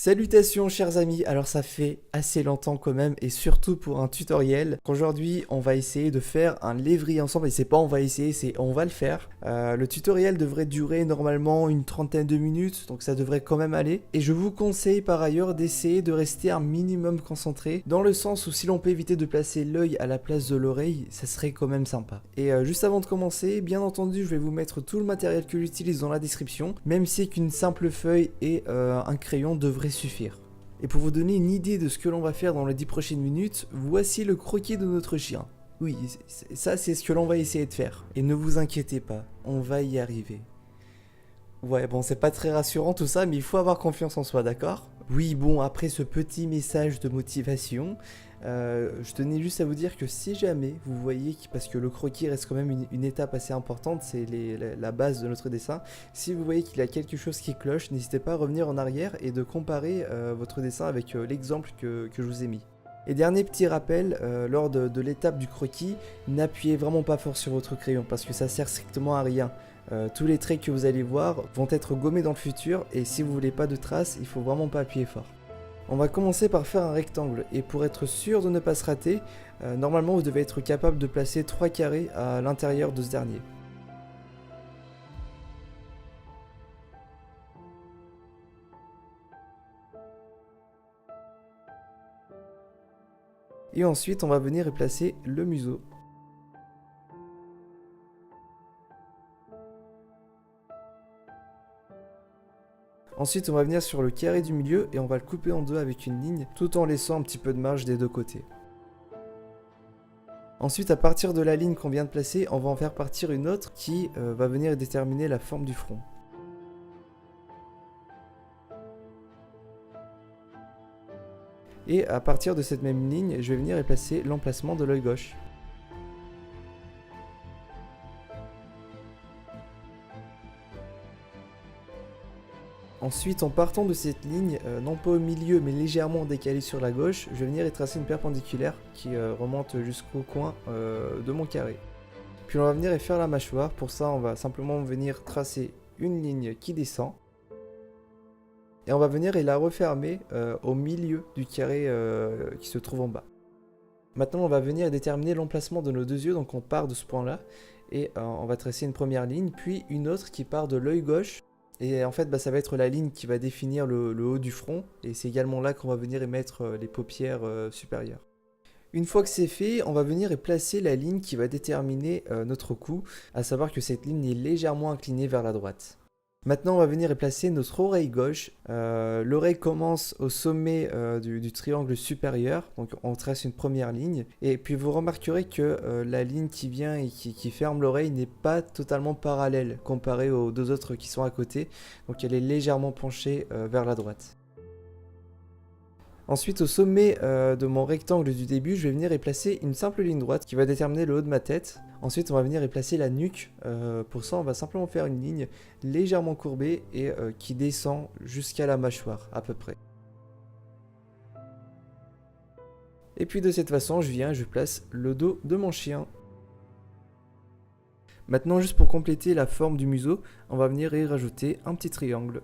Salutations chers amis, alors ça fait assez longtemps quand même et surtout pour un tutoriel qu'aujourd'hui on va essayer de faire un lévrier ensemble et c'est pas on va essayer, c'est on va le faire. Le tutoriel devrait durer normalement une trentaine de minutes donc ça devrait quand même aller et je vous conseille par ailleurs d'essayer de rester un minimum concentré dans le sens où si l'on peut éviter de placer l'œil à la place de l'oreille ça serait quand même sympa. Et juste avant de commencer, bien entendu je vais vous mettre tout le matériel que j'utilise dans la description, même si qu'une simple feuille et un crayon devrait suffire. Et pour vous donner une idée de ce que l'on va faire dans les 10 prochaines minutes, voici le croquis de notre chien. Oui, ça c'est ce que l'on va essayer de faire. Et ne vous inquiétez pas, on va y arriver. Ouais, bon, c'est pas très rassurant tout ça, mais il faut avoir confiance en soi, d'accord? Oui, bon, après ce petit message de motivation, je tenais juste à vous dire que si jamais vous voyez, parce que le croquis reste quand même une étape assez importante, c'est la base de notre dessin, si vous voyez qu'il y a quelque chose qui cloche, n'hésitez pas à revenir en arrière et de comparer votre dessin avec l'exemple que je vous ai mis. Et dernier petit rappel, lors de l'étape du croquis, n'appuyez vraiment pas fort sur votre crayon parce que ça sert strictement à rien. Tous les traits que vous allez voir vont être gommés dans le futur et si vous voulez pas de traces, il faut vraiment pas appuyer fort. On va commencer par faire un rectangle et pour être sûr de ne pas se rater, normalement vous devez être capable de placer 3 carrés à l'intérieur de ce dernier. Et ensuite on va venir y placer le museau. Ensuite on va venir sur le carré du milieu et on va le couper en deux avec une ligne tout en laissant un petit peu de marge des deux côtés. Ensuite à partir de la ligne qu'on vient de placer, on va en faire partir une autre qui va venir déterminer la forme du front. Et à partir de cette même ligne, je vais venir y placer l'emplacement de l'œil gauche. Ensuite, en partant de cette ligne, non pas au milieu mais légèrement décalée sur la gauche, je vais venir y tracer une perpendiculaire qui remonte jusqu'au coin de mon carré. Puis on va venir y faire la mâchoire. Pour ça, on va simplement venir tracer une ligne qui descend. Et on va venir et la refermer au milieu du carré qui se trouve en bas. Maintenant, on va venir déterminer l'emplacement de nos deux yeux, donc on part de ce point-là. Et on va tracer une première ligne, puis une autre qui part de l'œil gauche. Et en fait, ça va être la ligne qui va définir le haut du front. Et c'est également là qu'on va venir y mettre les paupières supérieures. Une fois que c'est fait, on va venir et placer la ligne qui va déterminer notre cou, à savoir que cette ligne est légèrement inclinée vers la droite. Maintenant, on va venir et placer notre oreille gauche. L'oreille commence au sommet du triangle supérieur, donc on trace une première ligne. Et puis vous remarquerez que la ligne qui vient et qui ferme l'oreille n'est pas totalement parallèle comparée aux deux autres qui sont à côté, donc elle est légèrement penchée vers la droite. Ensuite, au sommet de mon rectangle du début, je vais venir y placer une simple ligne droite qui va déterminer le haut de ma tête. Ensuite, on va venir y placer la nuque. Pour ça, on va simplement faire une ligne légèrement courbée et qui descend jusqu'à la mâchoire, à peu près. Et puis de cette façon, je place le dos de mon chien. Maintenant, juste pour compléter la forme du museau, on va venir y rajouter un petit triangle.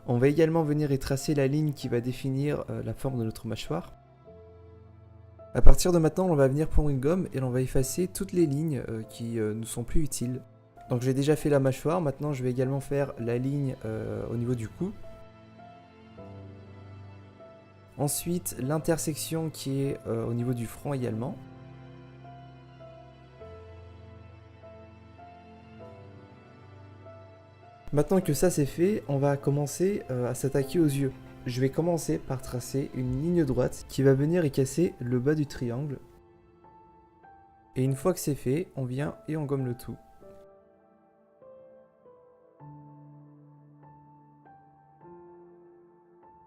On va également venir y tracer la ligne qui va définir la forme de notre mâchoire. A partir de maintenant, on va venir prendre une gomme et on va effacer toutes les lignes qui ne sont plus utiles. Donc j'ai déjà fait la mâchoire, maintenant je vais également faire la ligne au niveau du cou. Ensuite, l'intersection qui est au niveau du front également. Maintenant que ça c'est fait, on va commencer à s'attaquer aux yeux. Je vais commencer par tracer une ligne droite qui va venir y casser le bas du triangle. Et une fois que c'est fait, on vient et on gomme le tout.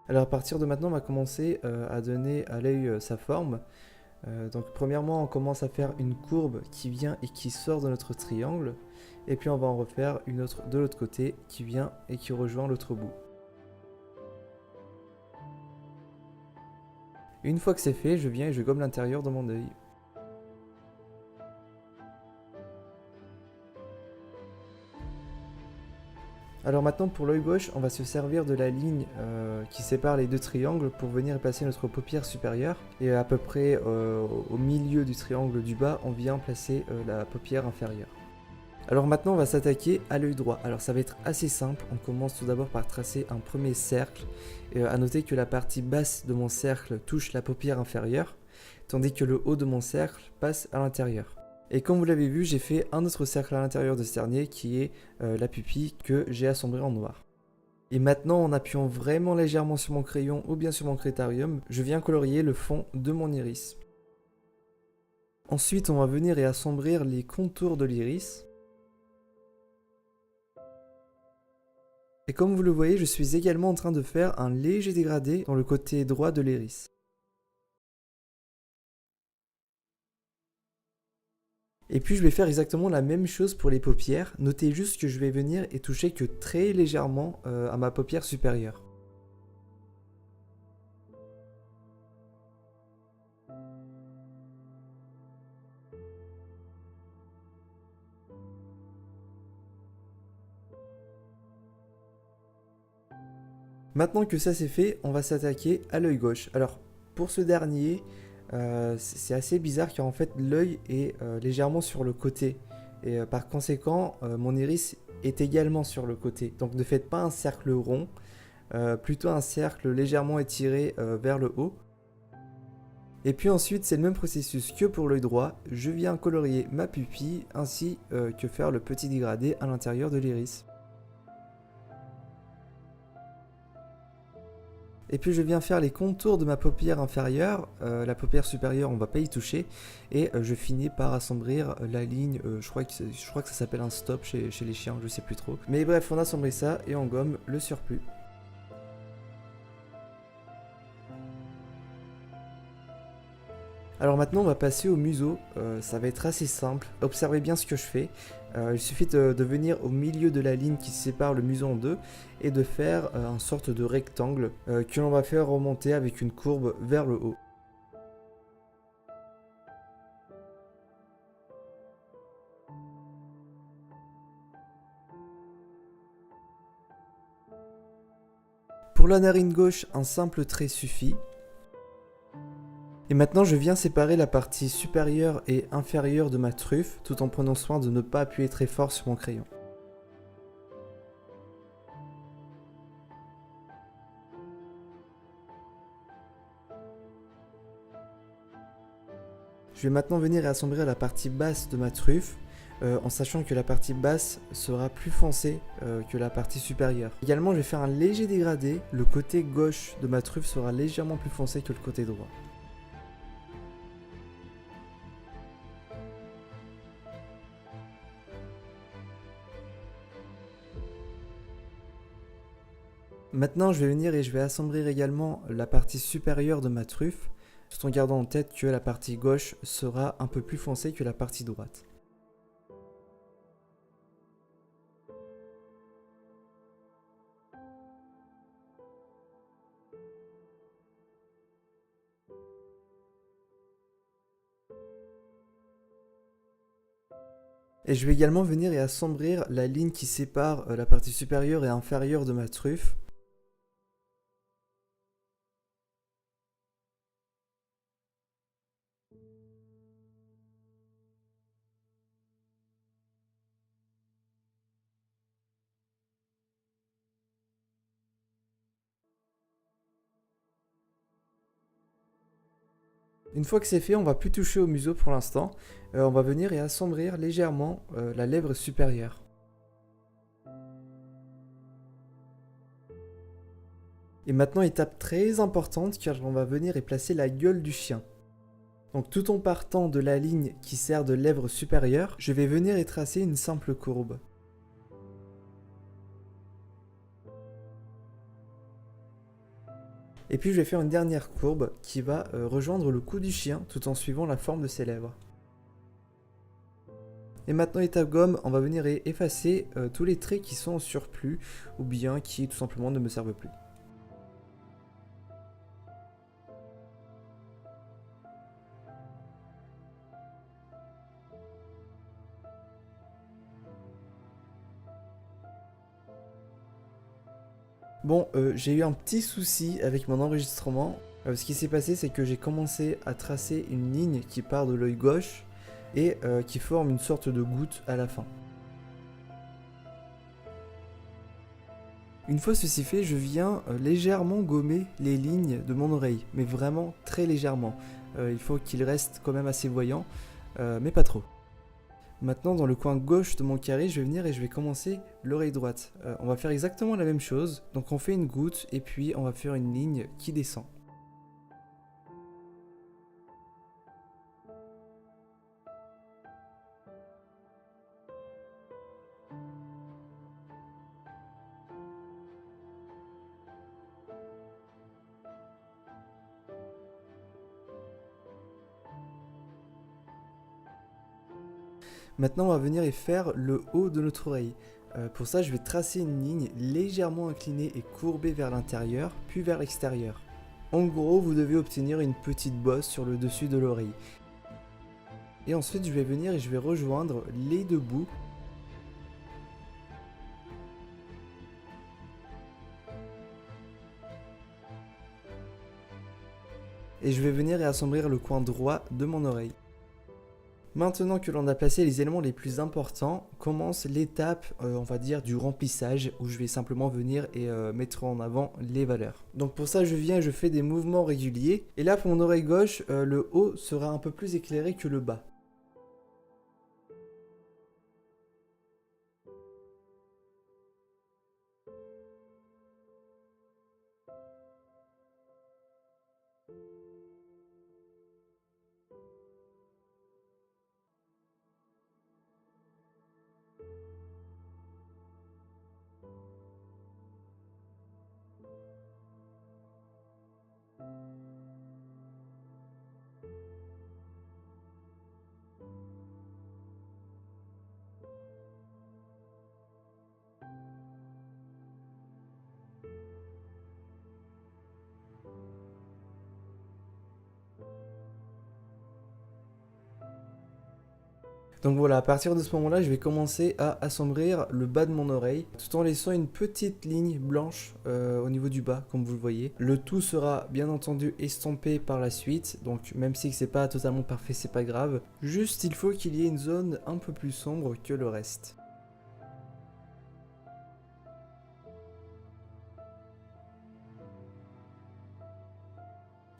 Alors à partir de maintenant, on va commencer à donner à l'œil sa forme. Donc premièrement, on commence à faire une courbe qui vient et qui sort de notre triangle. Et puis on va en refaire une autre de l'autre côté qui vient et qui rejoint l'autre bout. Une fois que c'est fait, je viens et je gomme l'intérieur de mon œil. Alors maintenant pour l'œil gauche, on va se servir de la ligne qui sépare les deux triangles pour venir placer notre paupière supérieure. Et à peu près au milieu du triangle du bas, on vient placer la paupière inférieure. Alors maintenant on va s'attaquer à l'œil droit. Alors ça va être assez simple, on commence tout d'abord par tracer un premier cercle. Et à noter que la partie basse de mon cercle touche la paupière inférieure, tandis que le haut de mon cercle passe à l'intérieur. Et comme vous l'avez vu, j'ai fait un autre cercle à l'intérieur de ce dernier qui est la pupille que j'ai assemblée en noir. Et maintenant, en appuyant vraiment légèrement sur mon crayon ou bien sur mon critérium, je viens colorier le fond de mon iris. Ensuite, on va venir et assombrir les contours de l'iris. Et comme vous le voyez, je suis également en train de faire un léger dégradé dans le côté droit de l'iris. Et puis je vais faire exactement la même chose pour les paupières. Notez juste que je vais venir et toucher que très légèrement à ma paupière supérieure. Maintenant que ça c'est fait, on va s'attaquer à l'œil gauche. Alors pour ce dernier, c'est assez bizarre car en fait l'œil est légèrement sur le côté. Et par conséquent, mon iris est également sur le côté. Donc ne faites pas un cercle rond, plutôt un cercle légèrement étiré vers le haut. Et puis ensuite, c'est le même processus que pour l'œil droit. Je viens colorier ma pupille ainsi que faire le petit dégradé à l'intérieur de l'iris. Et puis je viens faire les contours de ma paupière inférieure, la paupière supérieure on va pas y toucher, et je finis par assombrir la ligne, je crois que ça s'appelle un stop chez les chiens, je sais plus trop. Mais bref, on assombrit ça et on gomme le surplus. Alors maintenant on va passer au museau, ça va être assez simple, observez bien ce que je fais. Il suffit de venir au milieu de la ligne qui sépare le museau en deux et de faire une sorte de rectangle que l'on va faire remonter avec une courbe vers le haut. Pour la narine gauche, un simple trait suffit. Et maintenant je viens séparer la partie supérieure et inférieure de ma truffe tout en prenant soin de ne pas appuyer très fort sur mon crayon. Je vais maintenant venir et assombrir la partie basse de ma truffe en sachant que la partie basse sera plus foncée que la partie supérieure. Également je vais faire un léger dégradé, le côté gauche de ma truffe sera légèrement plus foncé que le côté droit. Maintenant, je vais venir et je vais assombrir également la partie supérieure de ma truffe, tout en gardant en tête que la partie gauche sera un peu plus foncée que la partie droite. Et je vais également venir et assombrir la ligne qui sépare la partie supérieure et inférieure de ma truffe. Une fois que c'est fait, on va plus toucher au museau pour l'instant. On va venir et assombrir légèrement la lèvre supérieure. Et maintenant, étape très importante car on va venir et placer la gueule du chien. Donc tout en partant de la ligne qui sert de lèvre supérieure, je vais venir et tracer une simple courbe. Et puis je vais faire une dernière courbe qui va rejoindre le cou du chien tout en suivant la forme de ses lèvres. Et maintenant étape gomme, on va venir et effacer tous les traits qui sont en surplus ou bien qui tout simplement ne me servent plus. Bon, j'ai eu un petit souci avec mon enregistrement. Ce qui s'est passé, c'est que j'ai commencé à tracer une ligne qui part de l'œil gauche et qui forme une sorte de goutte à la fin. Une fois ceci fait, je viens légèrement gommer les lignes de mon oreille, mais vraiment très légèrement. Il faut qu'il reste quand même assez voyant, mais pas trop. Maintenant, dans le coin gauche de mon carré, je vais venir et je vais commencer l'oreille droite. On va faire exactement la même chose. Donc on fait une goutte et puis on va faire une ligne qui descend. Maintenant, on va venir et faire le haut de notre oreille. Pour ça, je vais tracer une ligne légèrement inclinée et courbée vers l'intérieur, puis vers l'extérieur. En gros, vous devez obtenir une petite bosse sur le dessus de l'oreille. Et ensuite, je vais venir et je vais rejoindre les deux bouts. Et je vais venir et assombrir le coin droit de mon oreille. Maintenant que l'on a placé les éléments les plus importants, commence l'étape, on va dire, du remplissage, où je vais simplement venir et mettre en avant les valeurs. Donc pour ça, je viens et je fais des mouvements réguliers. Et là, pour mon oreille gauche, le haut sera un peu plus éclairé que le bas. Donc voilà, à partir de ce moment-là, je vais commencer à assombrir le bas de mon oreille, tout en laissant une petite ligne blanche au niveau du bas, comme vous le voyez. Le tout sera bien entendu estompé par la suite, donc même si c'est pas totalement parfait, c'est pas grave. Juste, il faut qu'il y ait une zone un peu plus sombre que le reste.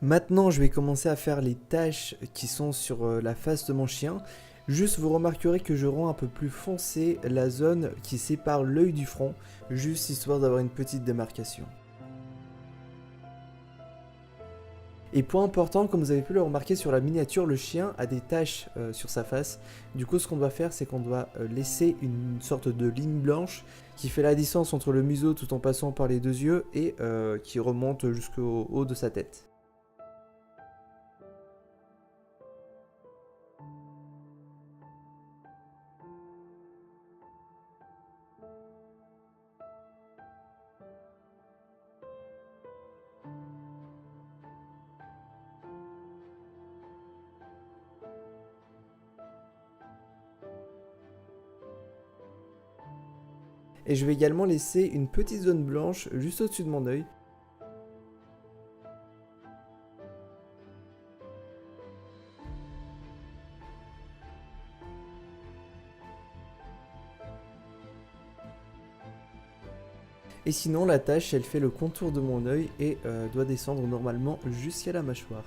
Maintenant, je vais commencer à faire les taches qui sont sur la face de mon chien. Juste, vous remarquerez que je rends un peu plus foncé la zone qui sépare l'œil du front, juste histoire d'avoir une petite démarcation. Et point important, comme vous avez pu le remarquer sur la miniature, le chien a des taches sur sa face. Du coup, ce qu'on doit faire, c'est qu'on doit laisser une sorte de ligne blanche qui fait la distance entre le museau tout en passant par les deux yeux et qui remonte jusqu'au haut de sa tête. Et je vais également laisser une petite zone blanche juste au-dessus de mon œil. Et sinon, la tache, elle fait le contour de mon œil et doit descendre normalement jusqu'à la mâchoire.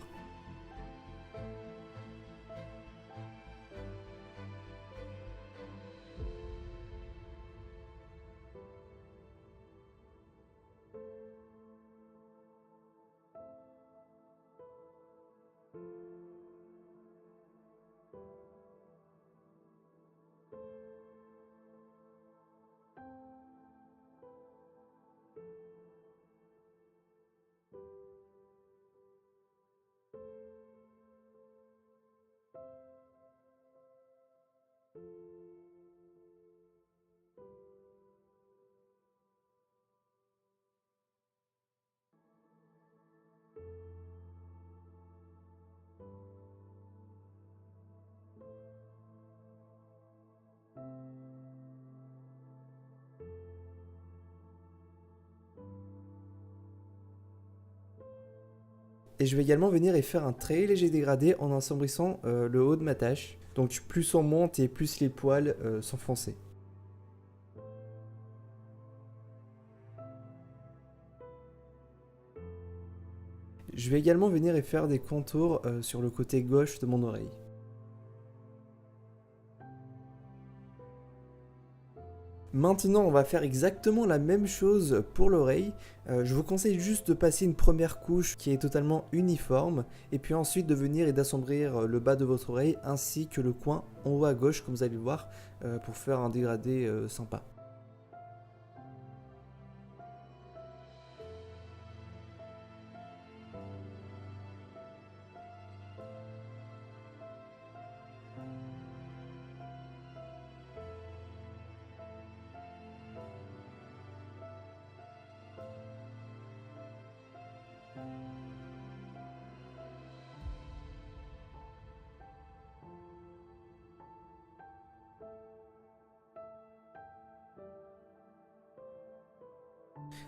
Et je vais également venir et faire un très léger dégradé en assombrissant le haut de ma tâche. Donc plus on monte et plus les poils sont foncés. Je vais également venir et faire des contours sur le côté gauche de mon oreille. Maintenant, on va faire exactement la même chose pour l'oreille. Je vous conseille juste de passer une première couche qui est totalement uniforme et puis ensuite de venir et d'assombrir le bas de votre oreille ainsi que le coin en haut à gauche comme vous allez le voir pour faire un dégradé sympa.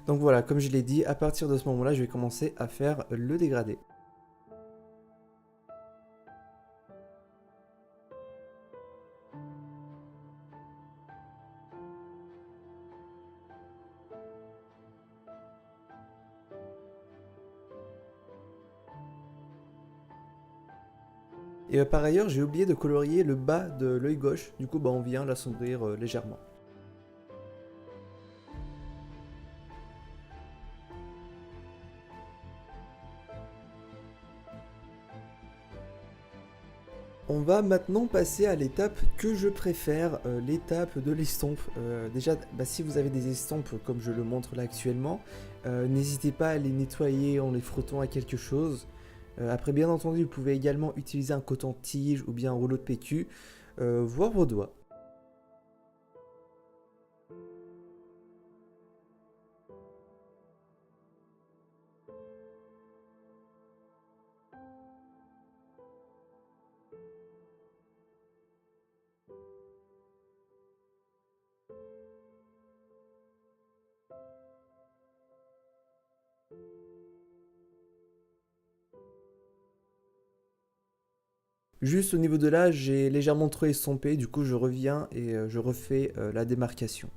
Donc voilà, comme je l'ai dit, à partir de ce moment-là, je vais commencer à faire le dégradé. Et par ailleurs, j'ai oublié de colorier le bas de l'œil gauche, du coup on vient l'assombrir légèrement. On va maintenant passer à l'étape que je préfère, l'étape de l'estompe. Déjà, si vous avez des estompes comme je le montre là actuellement, n'hésitez pas à les nettoyer en les frottant à quelque chose. Après, bien entendu, vous pouvez également utiliser un coton-tige ou bien un rouleau de PQ, voire vos doigts. Juste au niveau de là, j'ai légèrement trop estompé, du coup je reviens et je refais la démarcation.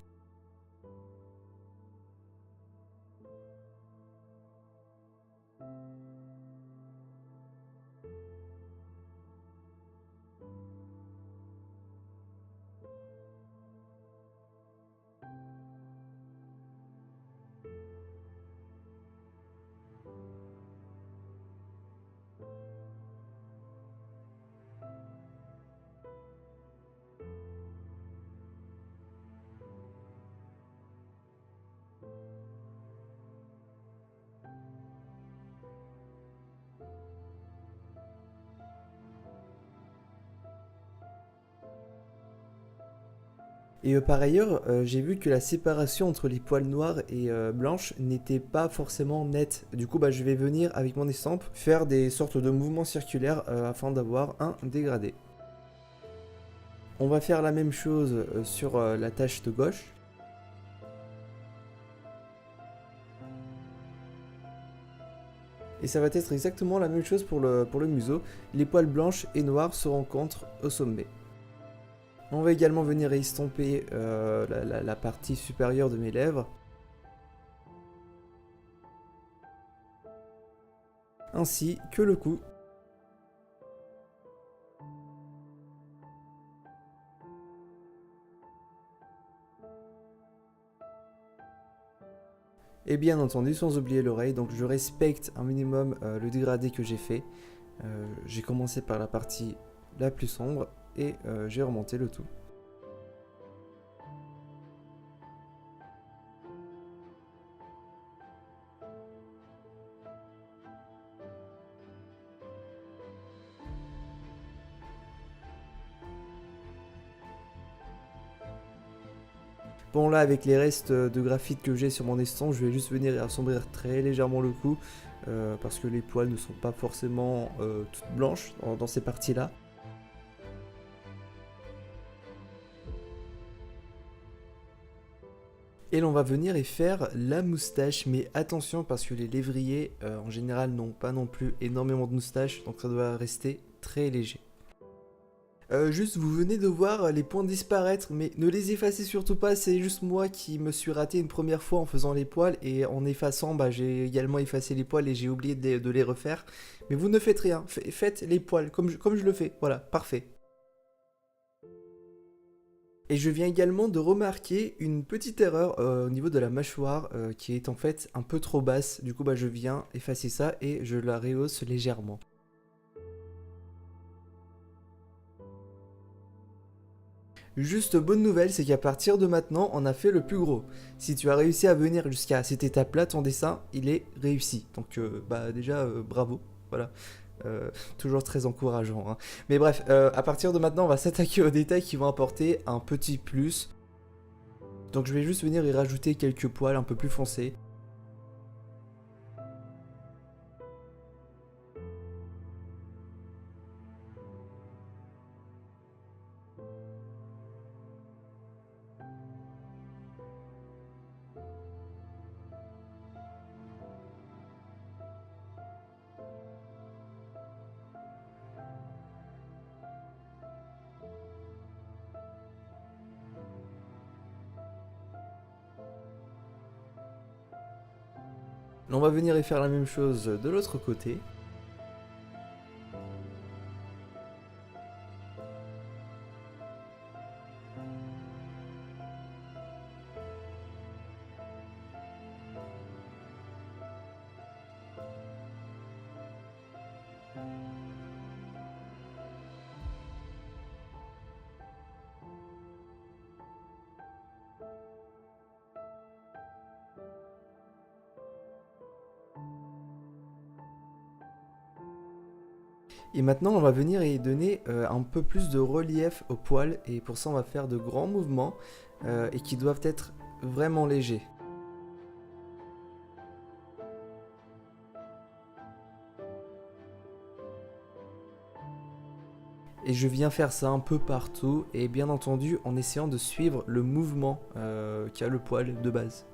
Et par ailleurs, j'ai vu que la séparation entre les poils noirs et blanches n'était pas forcément nette. Du coup, je vais venir avec mon estampe faire des sortes de mouvements circulaires afin d'avoir un dégradé. On va faire la même chose sur la tache de gauche. Et ça va être exactement la même chose pour le museau. Les poils blanches et noires se rencontrent au sommet. On va également venir estomper la partie supérieure de mes lèvres. Ainsi que le cou. Et bien entendu, sans oublier l'oreille, donc je respecte un minimum le dégradé que j'ai fait. J'ai commencé par la partie la plus sombre et j'ai remonté le tout. Bon là, avec les restes de graphite que j'ai sur mon estompe, je vais juste venir assombrir très légèrement le cou parce que les poils ne sont pas forcément toutes blanches dans ces parties-là. Et l'on va venir et faire la moustache, mais attention parce que les lévriers en général n'ont pas non plus énormément de moustache, donc ça doit rester très léger. Juste, vous venez de voir les points disparaître, mais ne les effacez surtout pas, c'est juste moi qui me suis raté une première fois en faisant les poils, et en effaçant, bah, j'ai également effacé les poils et j'ai oublié de les refaire. Mais vous ne faites rien, faites les poils comme je le fais, voilà, parfait. Et je viens également de remarquer une petite erreur au niveau de la mâchoire qui est en fait un peu trop basse. Du coup, bah, je viens effacer ça et je la rehausse légèrement. Juste bonne nouvelle, c'est qu'à partir de maintenant, on a fait le plus gros. Si tu as réussi à venir jusqu'à cette étape-là, ton dessin, il est réussi. Donc, bah déjà, bravo. Voilà. Toujours très encourageant, hein. Mais bref, à partir de maintenant, on va s'attaquer aux détails qui vont apporter un petit plus. Donc je vais juste venir y rajouter quelques poils un peu plus foncés. On va venir y faire la même chose de l'autre côté. Et maintenant, on va venir y donner un peu plus de relief au poil. Et pour ça, on va faire de grands mouvements et qui doivent être vraiment légers. Et je viens faire ça un peu partout et bien entendu en essayant de suivre le mouvement qu'a le poil de base.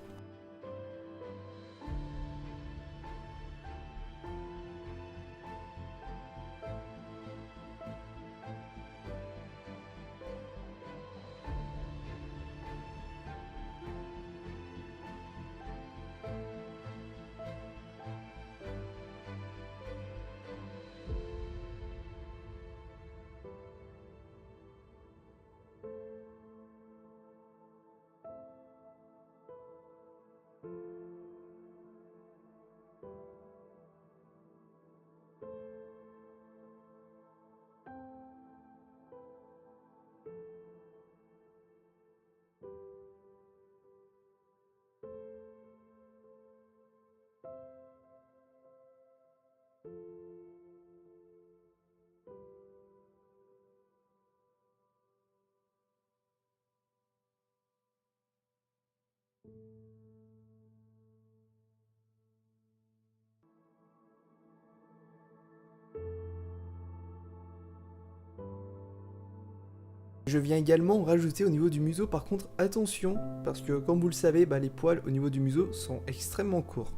Je viens également rajouter au niveau du museau, par contre attention, parce que comme vous le savez, bah, les poils au niveau du museau sont extrêmement courts.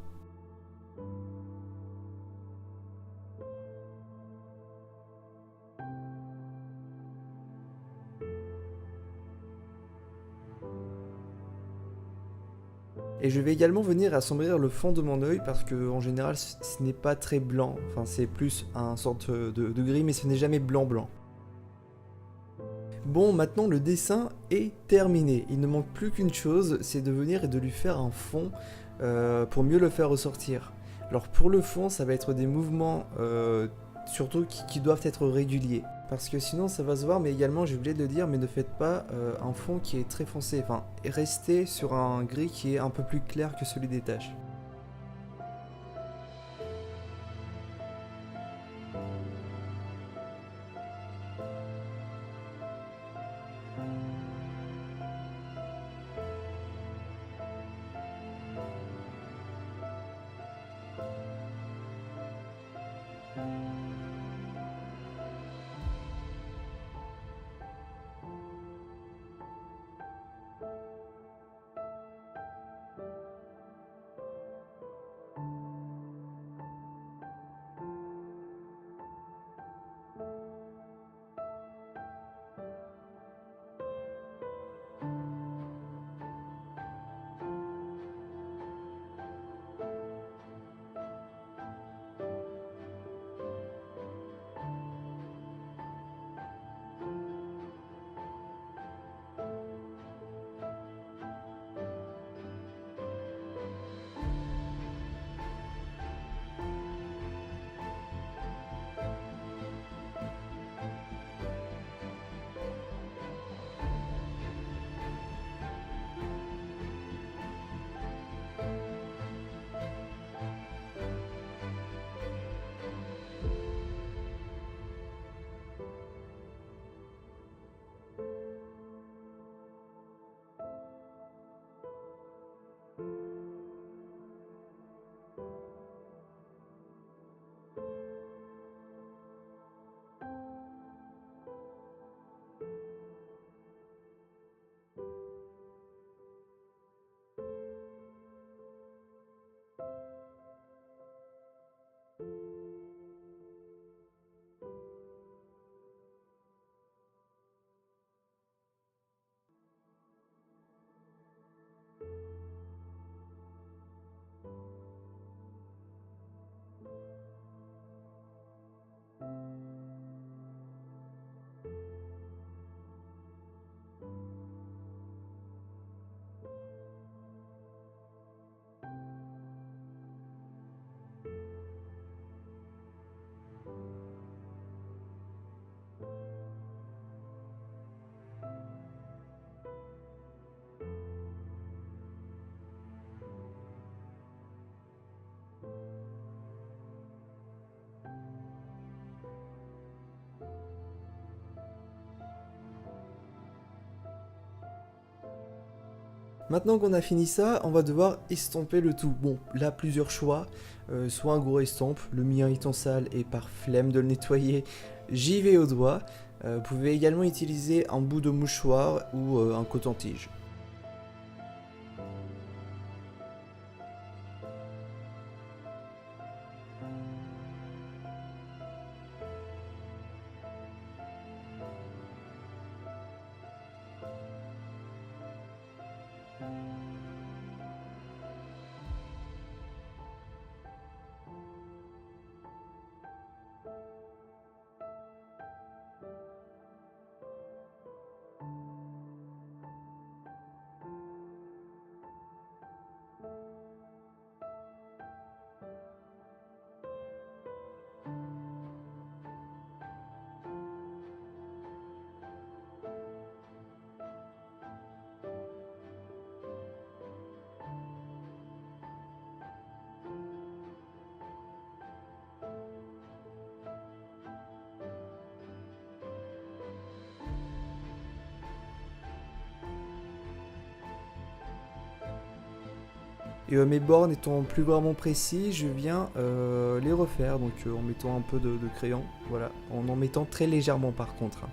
Et je vais également venir assombrir le fond de mon œil parce que en général ce n'est pas très blanc, enfin c'est plus un sorte de gris mais ce n'est jamais blanc blanc. Bon, maintenant le dessin est terminé, il ne manque plus qu'une chose, c'est de venir et de lui faire un fond pour mieux le faire ressortir. Alors pour le fond ça va être des mouvements surtout qui doivent être réguliers. Parce que sinon ça va se voir, mais également j'ai oublié de le dire, mais ne faites pas un fond qui est très foncé. Enfin, restez sur un gris qui est un peu plus clair que celui des taches. Maintenant qu'on a fini ça, on va devoir estomper le tout. Bon, là plusieurs choix, soit un gros estompe, le mien étant sale et par flemme de le nettoyer, j'y vais au doigt. Vous pouvez également utiliser un bout de mouchoir ou un coton-tige. Et mes bords n'étant plus vraiment précis, je viens les refaire, donc en mettant un peu de crayon, voilà, en mettant très légèrement par contre.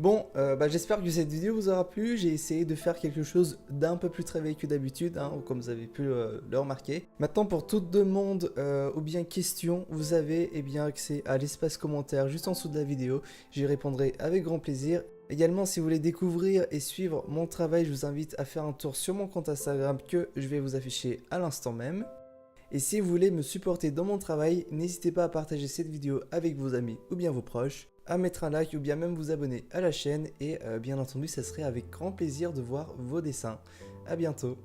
Bon, j'espère que cette vidéo vous aura plu. J'ai essayé de faire quelque chose d'un peu plus travaillé que d'habitude, hein, comme vous avez pu le remarquer. Maintenant, pour toute demande ou bien question, vous avez accès à l'espace commentaire juste en dessous de la vidéo. J'y répondrai avec grand plaisir. Également, si vous voulez découvrir et suivre mon travail, je vous invite à faire un tour sur mon compte Instagram que je vais vous afficher à l'instant même. Et si vous voulez me supporter dans mon travail, n'hésitez pas à partager cette vidéo avec vos amis ou bien vos proches, à mettre un like ou bien même vous abonner à la chaîne et bien entendu ça serait avec grand plaisir de voir vos dessins. À bientôt.